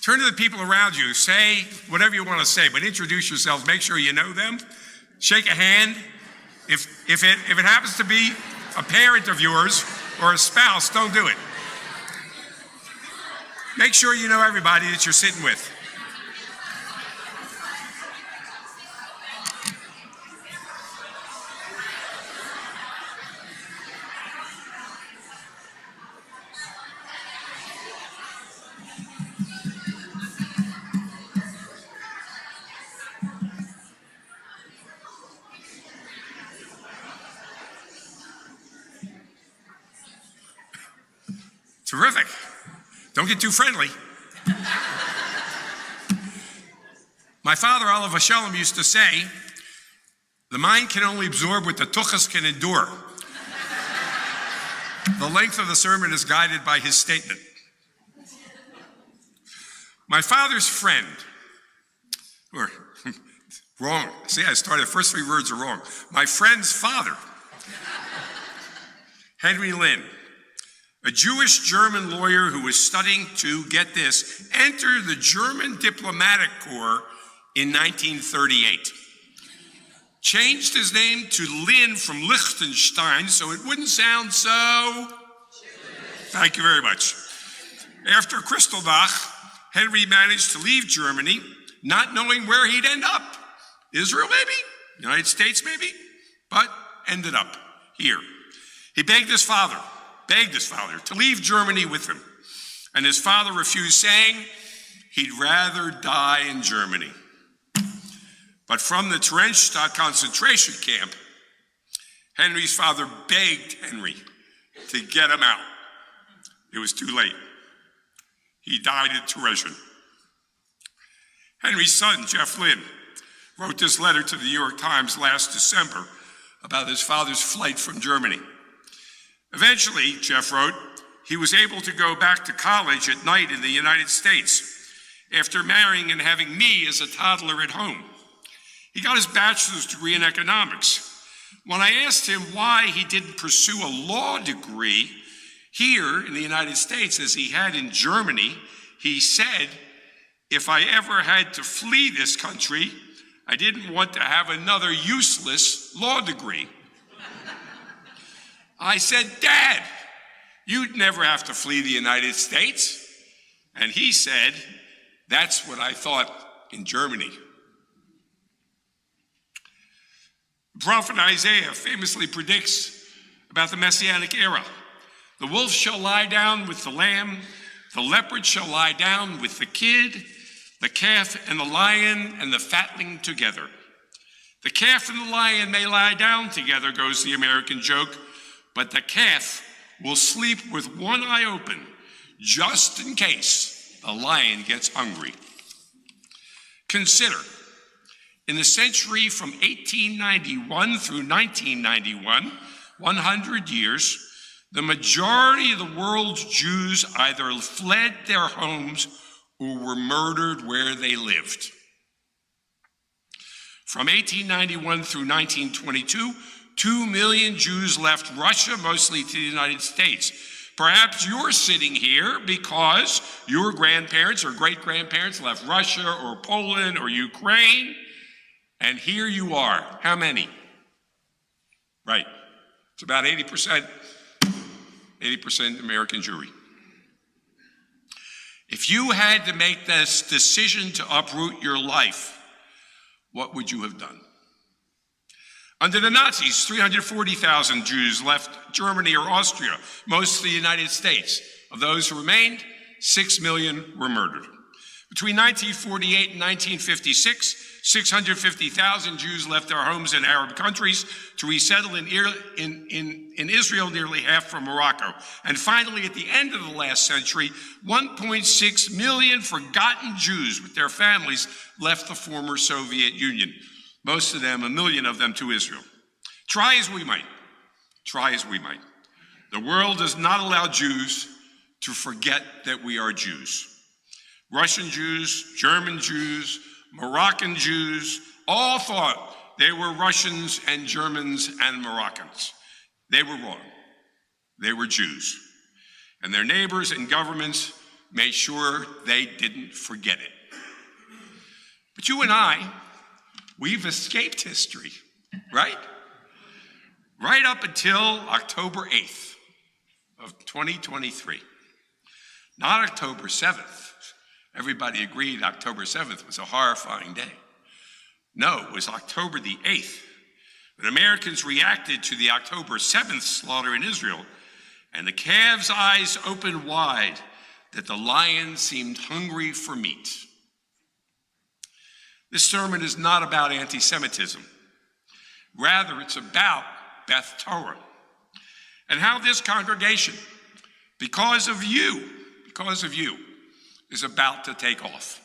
Turn to the people around you. Say whatever you want to say, but introduce yourselves. Make sure you know them. Shake a hand. If it happens to be a parent of yours or a spouse, don't do it. Make sure you know everybody that you're sitting with. Terrific. Don't get too friendly. My father, Oliver Shalom, used to say, the mind can only absorb what the tuchus can endure. The length of the sermon is guided by his statement. My father's friend, or wrong. See, I started, the first three words are wrong. My friend's father, Henry Lynn, a Jewish German lawyer who was studying to, get this, enter the German diplomatic corps in 1938. Changed his name to Lynn from Liechtenstein so it wouldn't sound so... Thank you very much. After Kristallnacht, Henry managed to leave Germany, not knowing where he'd end up. Israel, maybe? United States, maybe? But ended up here. He begged his father to leave Germany with him. And his father refused, saying he'd rather die in Germany. But from the Theresienstadt concentration camp, Henry's father begged Henry to get him out. It was too late. He died at Theresienstadt. Henry's son, Jeff Lynn, wrote this letter to the New York Times last December about his father's flight from Germany. Eventually, Jeff wrote, he was able to go back to college at night in the United States after marrying and having me as a toddler at home. He got his bachelor's degree in economics. When I asked him why he didn't pursue a law degree here in the United States as he had in Germany, he said, if I ever had to flee this country, I didn't want to have another useless law degree. I said, Dad, you'd never have to flee the United States. And he said, that's what I thought in Germany. The prophet Isaiah famously predicts about the Messianic era. The wolf shall lie down with the lamb, the leopard shall lie down with the kid, the calf and the lion and the fatling together. The calf and the lion may lie down together, goes the American joke, but the calf will sleep with one eye open, just in case the lion gets hungry. Consider, in the century from 1891 through 1991, 100 years, the majority of the world's Jews either fled their homes or were murdered where they lived. From 1891 through 1922, 2 million Jews left Russia, mostly to the United States. Perhaps you're sitting here because your grandparents or great-grandparents left Russia or Poland or Ukraine, and here you are. How many? Right. It's about 80% American Jewry. If you had to make this decision to uproot your life, what would you have done? Under the Nazis, 340,000 Jews left Germany or Austria, most of the United States. Of those who remained, 6 million were murdered. Between 1948 and 1956, 650,000 Jews left their homes in Arab countries to resettle in Israel, nearly half from Morocco. And finally, at the end of the last century, 1.6 million forgotten Jews with their families left the former Soviet Union. Most of them, 1 million of them, to Israel. Try as we might, the world does not allow Jews to forget that we are Jews. Russian Jews, German Jews, Moroccan Jews, all thought they were Russians and Germans and Moroccans. They were wrong. They were Jews. And their neighbors and governments made sure they didn't forget it. But you and I, we've escaped history, right? Right up until October 8th of 2023. Not October 7th. Everybody agreed October 7th was a horrifying day. No, it was October the 8th. When Americans reacted to the October 7th slaughter in Israel, and the calves' eyes opened wide, that the lion seemed hungry for meat. This sermon is not about anti-Semitism. Rather, it's about Beth Torah and how this congregation, because of you, is about to take off.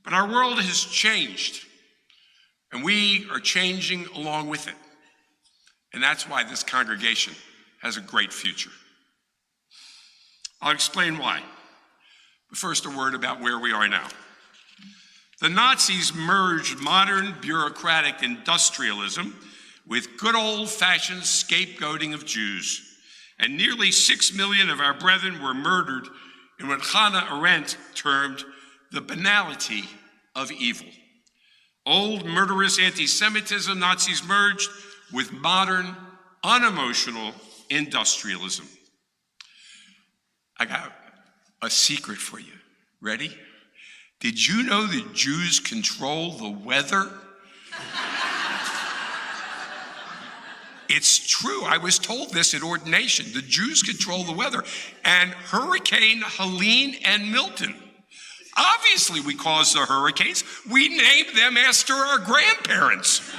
But our world has changed, and we are changing along with it. And that's why this congregation has a great future. I'll explain why. But first, a word about where we are now. The Nazis merged modern bureaucratic industrialism with good old-fashioned scapegoating of Jews, and nearly 6 million of our brethren were murdered in what Hannah Arendt termed the banality of evil. Old murderous anti-Semitism Nazis merged with modern, unemotional industrialism. I got a secret for you. Ready? Did you know that Jews control the weather? It's true. I was told this at ordination. The Jews control the weather. And Hurricane Helene and Milton. Obviously, we caused the hurricanes. We named them after our grandparents.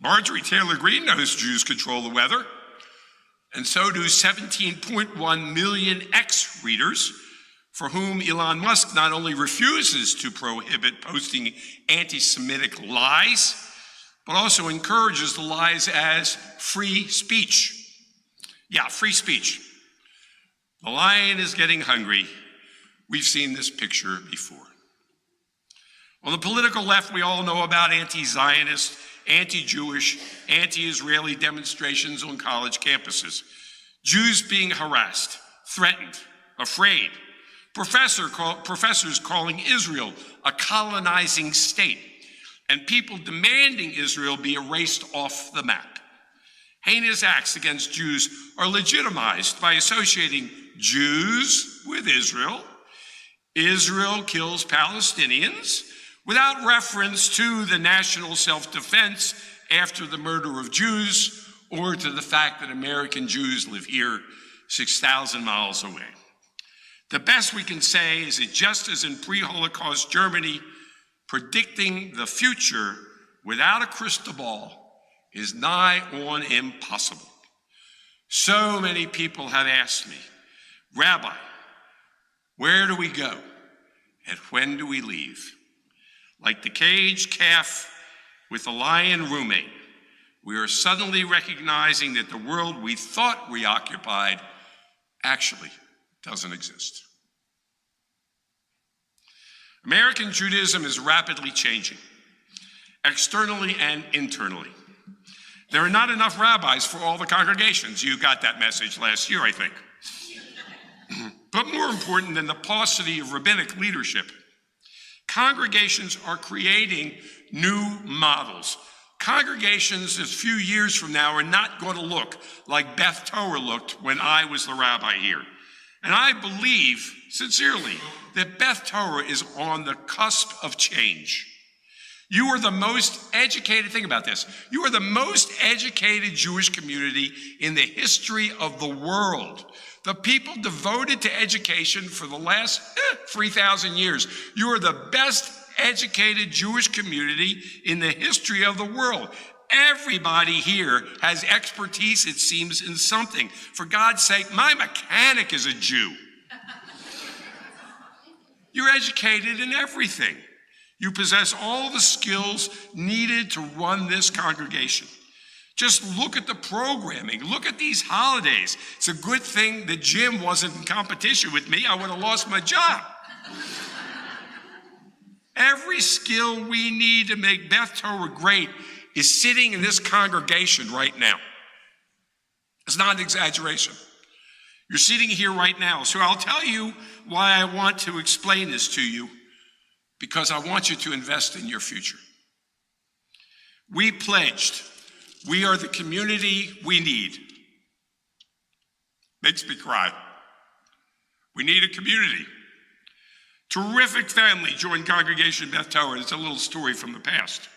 Marjorie Taylor Greene knows Jews control the weather, and so do 17.1 million ex-readers for whom Elon Musk not only refuses to prohibit posting anti-Semitic lies, but also encourages the lies as free speech. Yeah, free speech. The lion is getting hungry. We've seen this picture before. On the political left, we all know about anti-Zionist, anti-Jewish, anti-Israeli demonstrations on college campuses. Jews being harassed, threatened, afraid. Professors calling Israel a colonizing state, and people demanding Israel be erased off the map. Heinous acts against Jews are legitimized by associating Jews with Israel. Israel kills Palestinians without reference to the national self-defense after the murder of Jews or to the fact that American Jews live here 6,000 miles away. The best we can say is that just as in pre-Holocaust Germany, predicting the future without a crystal ball is nigh on impossible. So many people have asked me, Rabbi, where do we go and when do we leave? Like the caged calf with the lion roommate, we are suddenly recognizing that the world we thought we occupied actually doesn't exist. American Judaism is rapidly changing, externally and internally. There are not enough rabbis for all the congregations. You got that message last year, I think. But more important than the paucity of rabbinic leadership, congregations are creating new models. Congregations a few years from now are not going to look like Beth Torah looked when I was the rabbi here. And I believe, sincerely, that Beth Torah is on the cusp of change. You are the most educated, think about this, you are the most educated Jewish community in the history of the world. The people devoted to education for the last 3,000 years. You are the best educated Jewish community in the history of the world. Everybody here has expertise, it seems, in something. For God's sake, my mechanic is a Jew. You're educated in everything. You possess all the skills needed to run this congregation. Just look at the programming. Look at these holidays. It's a good thing that Jim wasn't in competition with me. I would have lost my job. Every skill we need to make Beth Torah great is sitting in this congregation right now. It's not an exaggeration. You're sitting here right now. So I'll tell you why I want to explain this to you, because I want you to invest in your future. We pledged, we are the community we need. Makes me cry. We need a community. Terrific family joined Congregation Beth Torah. It's a little story from the past.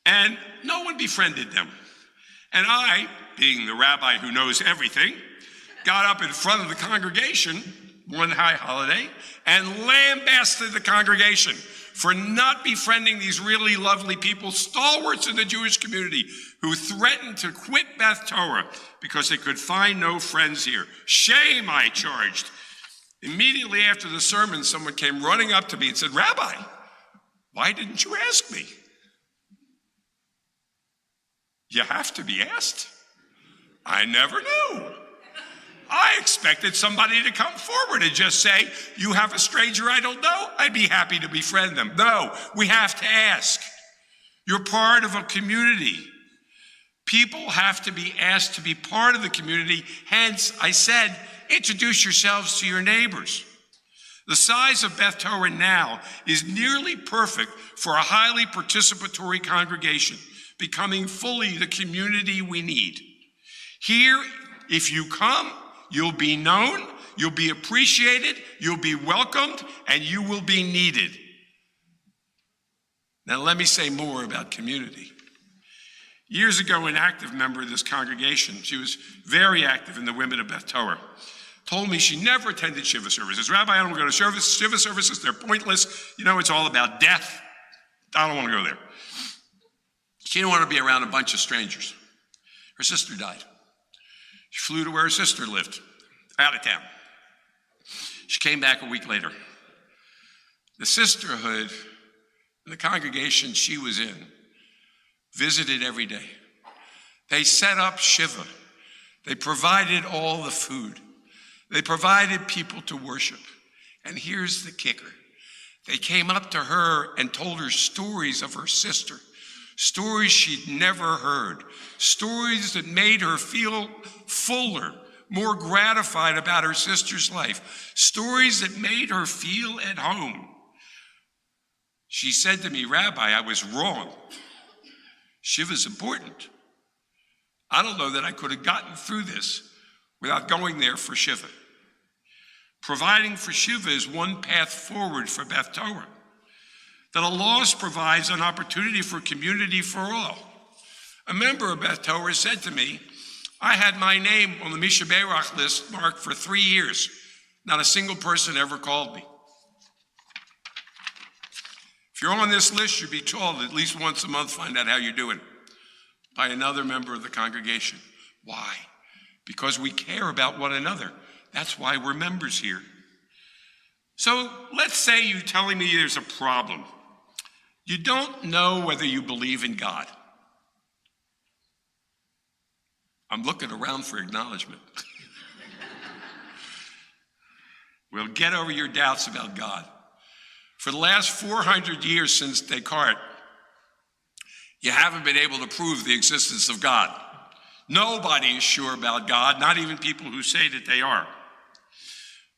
And no one befriended them. And I, being the rabbi who knows everything, got up in front of the congregation one high holiday and lambasted the congregation for not befriending these really lovely people, stalwarts in the Jewish community, who threatened to quit Beth Torah because they could find no friends here. Shame, I charged. Immediately after the sermon, someone came running up to me and said, "Rabbi, why didn't you ask me?" You have to be asked. I never knew. I expected somebody to come forward and just say, "You have a stranger I don't know? I'd be happy to befriend them." No, we have to ask. You're part of a community. People have to be asked to be part of the community. Hence, I said, introduce yourselves to your neighbors. The size of Beth Torah now is nearly perfect for a highly participatory congregation, becoming fully the community we need. Here, if you come, you'll be known, you'll be appreciated, you'll be welcomed, and you will be needed. Now let me say more about community. Years ago, an active member of this congregation, she was very active in the women of Beth Torah, told me she never attended Shiva services. "Rabbi, I don't want to go to Shiva services, they're pointless. You know, it's all about death. I don't want to go there." She didn't want to be around a bunch of strangers. Her sister died. She flew to where her sister lived, out of town. She came back a week later. The sisterhood, the congregation she was in, visited every day. They set up Shiva. They provided all the food. They provided people to worship. And here's the kicker. They came up to her and told her stories of her sister, stories she'd never heard, stories that made her feel fuller, more gratified about her sister's life, stories that made her feel at home. She said to me, "Rabbi, I was wrong. Shiva's important. I don't know that I could have gotten through this without going there for Shiva." Providing for Shiva is one path forward for Beth Torah. That Allah provides an opportunity for community for all. A member of Beth Torah said to me, "I had my name on the Misha Beirach list marked for 3 years. Not a single person ever called me." If you're on this list, you'll be told at least once a month, find out how you're doing, by another member of the congregation. Why? Because we care about one another. That's why we're members here. So let's say you're telling me there's a problem. You don't know whether you believe in God. I'm looking around for acknowledgement. Well, get over your doubts about God. For the last 400 years since Descartes, you haven't been able to prove the existence of God. Nobody is sure about God, not even people who say that they are.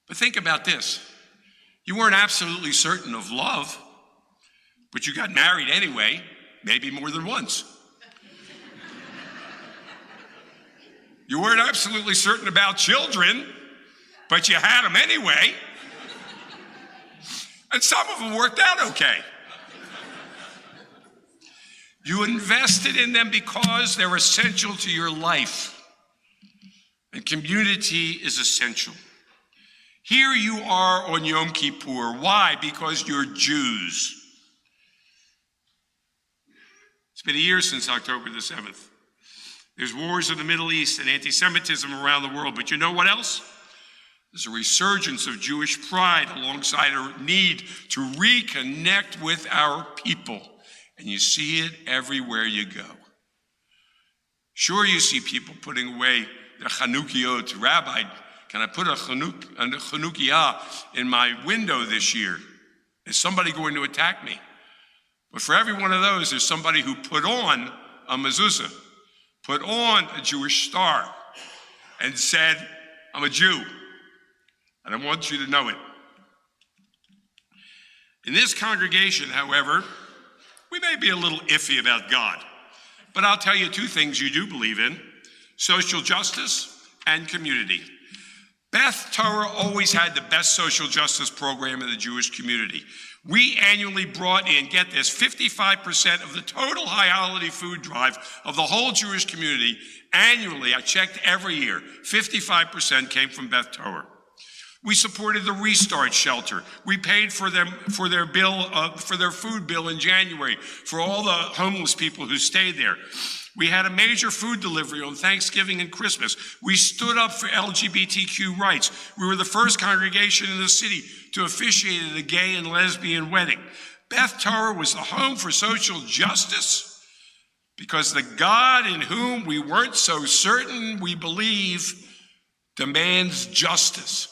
But think about this. You weren't absolutely certain of love, but you got married anyway, maybe more than once. You weren't absolutely certain about children, but you had them anyway. And some of them worked out okay. You invested in them because they're essential to your life. And community is essential. Here you are on Yom Kippur. Why? Because you're Jews. It's been a year since October the 7th. There's wars in the Middle East and anti-Semitism around the world. But you know what else? There's a resurgence of Jewish pride alongside a need to reconnect with our people. And you see it everywhere you go. Sure, you see people putting away their Chanukiot. "Rabbi, can I put a Chanukiah in my window this year? Is somebody going to attack me?" But for every one of those, there's somebody who put on a mezuzah, put on a Jewish star, and said, "I'm a Jew, and I want you to know it." In this congregation, however, we may be a little iffy about God, but I'll tell you two things you do believe in: social justice and community. Beth Torah always had the best social justice program in the Jewish community. We annually brought in, get this, 55% of the total high holiday food drive of the whole Jewish community. Annually, I checked every year, 55% came from Beth Torah. We supported the Restart Shelter. We paid for their food bill in January for all the homeless people who stayed there. We had a major food delivery on Thanksgiving and Christmas. We stood up for LGBTQ rights. We were the first congregation in the city to officiate at a gay and lesbian wedding. Beth Torah was the home for social justice because the God in whom we weren't so certain we believe demands justice.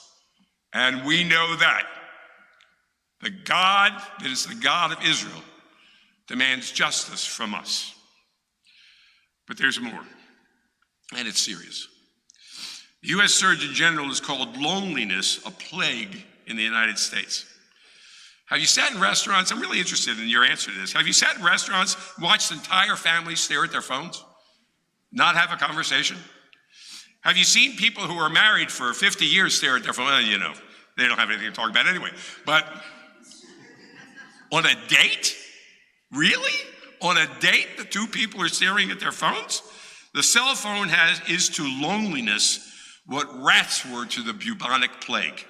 And we know that. The God that is the God of Israel demands justice from us. But there's more, and it's serious. The U.S. Surgeon General has called loneliness a plague in the United States. Have you sat in restaurants? I'm really interested in your answer to this. Have you sat in restaurants, watched entire families stare at their phones, not have a conversation? Have you seen people who are married for 50 years stare at their phone? Well, you know, they don't have anything to talk about anyway. But on a date? Really? On a date, the two people are staring at their phones? The cell phone is to loneliness what rats were to the bubonic plague.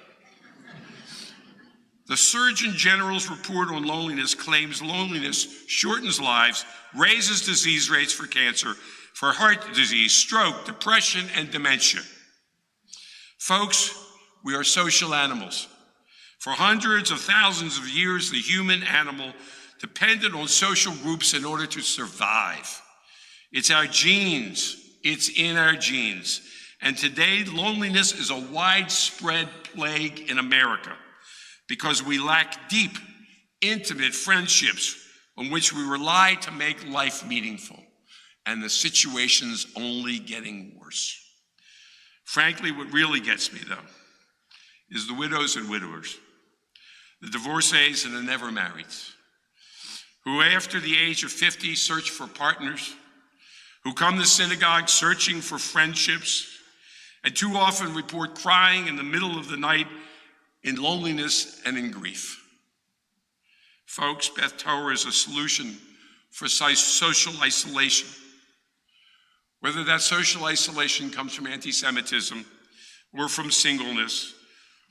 The Surgeon General's report on loneliness claims loneliness shortens lives, raises disease rates for cancer, for heart disease, stroke, depression, and dementia. Folks, we are social animals. For hundreds of thousands of years, the human animal depended on social groups in order to survive. It's our genes. It's in our genes. And today, loneliness is a widespread plague in America because we lack deep, intimate friendships on which we rely to make life meaningful. And the situation's only getting worse. Frankly, what really gets me, though, is the widows and widowers, the divorcees and the never marrieds, who after the age of 50 search for partners, who come to synagogue searching for friendships, and too often report crying in the middle of the night in loneliness and in grief. Folks, Beth Torah is a solution for social isolation. Whether that social isolation comes from anti-Semitism or from singleness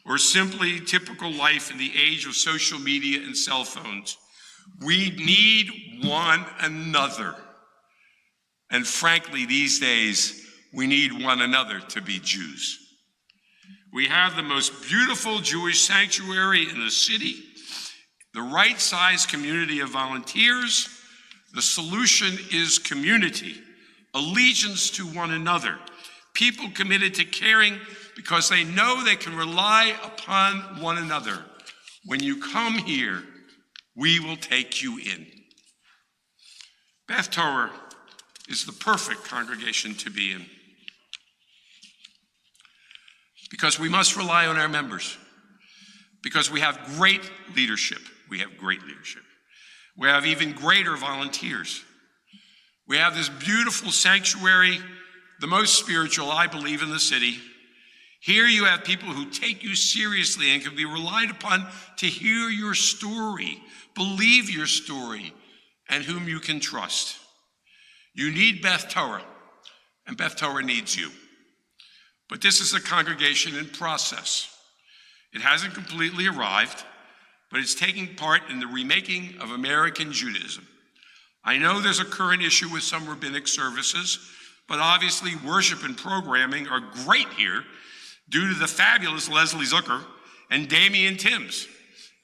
or simply typical life in the age of social media and cell phones, we need one another. And frankly, these days, we need one another to be Jews. We have the most beautiful Jewish sanctuary in the city, the right-sized community of volunteers. The solution is community, allegiance to one another, people committed to caring because they know they can rely upon one another. When you come here, we will take you in. Beth Torah is the perfect congregation to be in because we must rely on our members, because we have great leadership. We have great leadership. We have even greater volunteers. We have this beautiful sanctuary, the most spiritual, I believe, in the city. Here you have people who take you seriously and can be relied upon to hear your story, believe your story, and whom you can trust. You need Beth Torah, and Beth Torah needs you. But this is a congregation in process. It hasn't completely arrived, but it's taking part in the remaking of American Judaism. I know there's a current issue with some rabbinic services, but obviously worship and programming are great here due to the fabulous Leslie Zucker and Damian Timms,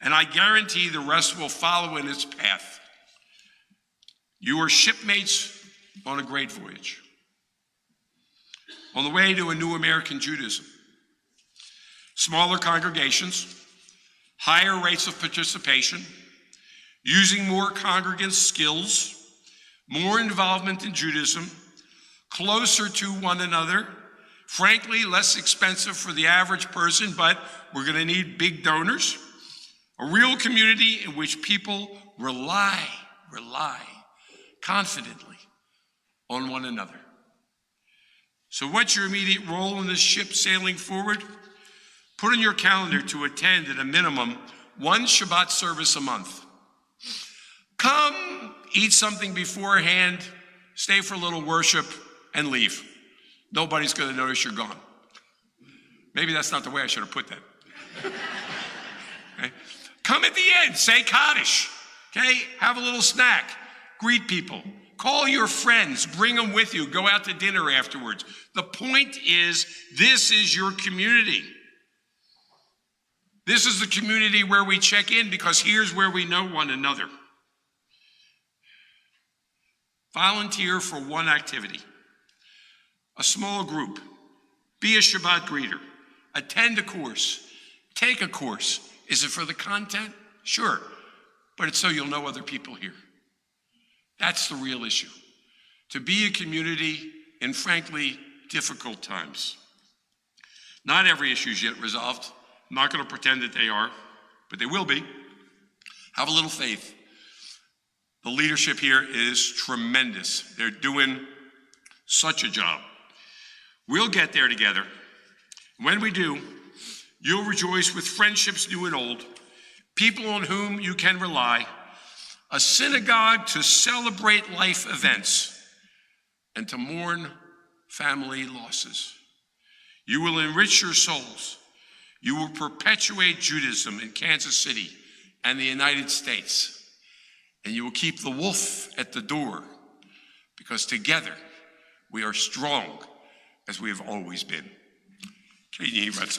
and I guarantee the rest will follow in its path. You are shipmates on a great voyage, on the way to a new American Judaism. Smaller congregations, higher rates of participation, using more congregant skills, more involvement in Judaism, closer to one another, frankly, less expensive for the average person, but we're going to need big donors. A real community in which people rely confidently on one another. So what's your immediate role in this ship sailing forward? Put on your calendar to attend at a minimum one Shabbat service a month. Come, eat something beforehand, stay for a little worship, and leave. Nobody's going to notice you're gone. Maybe that's not the way I should have put that. Okay? Come at the end, say Kaddish. Okay? Have a little snack. Greet people. Call your friends. Bring them with you. Go out to dinner afterwards. The point is, this is your community. This is the community where we check in because here's where we know one another. Volunteer for one activity. A small group. Be a Shabbat greeter. Attend a course. Take a course. Is it for the content? Sure. But it's so you'll know other people here. That's the real issue. To be a community in, frankly, difficult times. Not every issue is yet resolved. I'm not going to pretend that they are, but they will be. Have a little faith. The leadership here is tremendous. They're doing such a job. We'll get there together. When we do, you'll rejoice with friendships new and old, people on whom you can rely, a synagogue to celebrate life events and to mourn family losses. You will enrich your souls. You will perpetuate Judaism in Kansas City and the United States. And you will keep the wolf at the door because together we are strong as we have always been. Can you hear that?